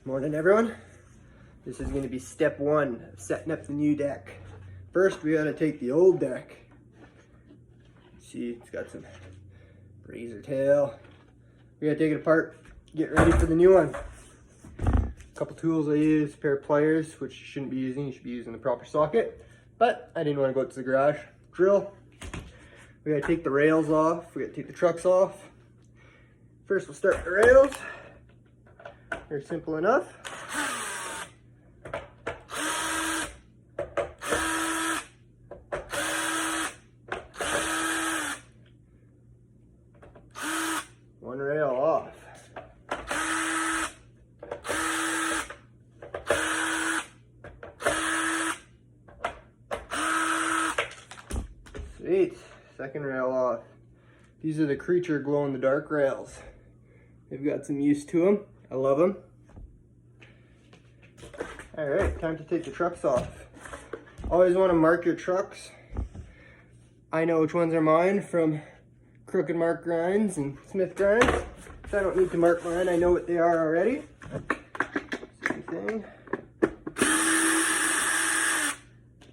Morning everyone. This is going to be step one of setting up the new deck. First we got to take the old deck. See, it's got some razor tail. We got to take it apart, get ready for the new one. A couple tools I use, a pair of pliers, which you shouldn't be using, you should be using the proper socket. But I didn't want to go out to the garage. Drill. We got to take the rails off, we got to take the trucks off. First we'll start the rails. They're simple enough. One rail off. Sweet. Second rail off. These are the Creature glow-in-the-dark rails. They've got some use to them. I love them. All right, time to take the trucks off. Always want to mark your trucks. I know which ones are mine from Crooked Mark Grinds and Smith Grinds. So I don't need to mark mine, I know what they are already. Same thing.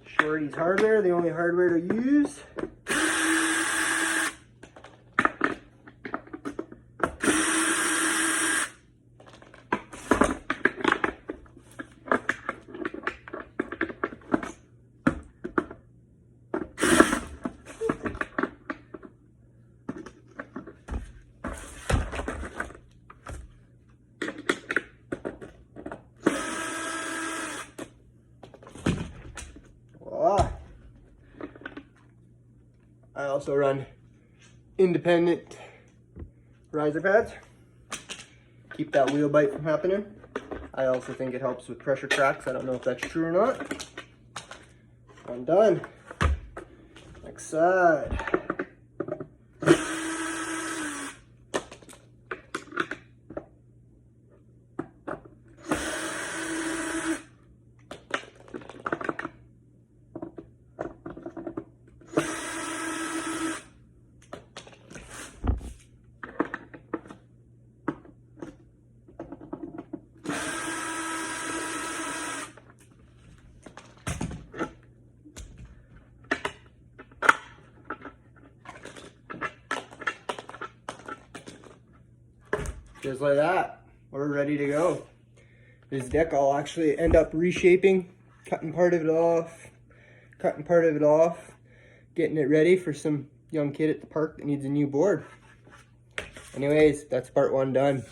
Shorty's hardware, the only hardware to use. I also run independent riser pads. Keep that wheel bite from happening. I also think it helps with pressure cracks. I don't know if that's true or not. I'm done. Next side. Just like that, we're ready to go. This deck I'll actually end up reshaping, cutting part of it off, getting it ready for some young kid at the park that needs a new board. Anyways, that's part one done.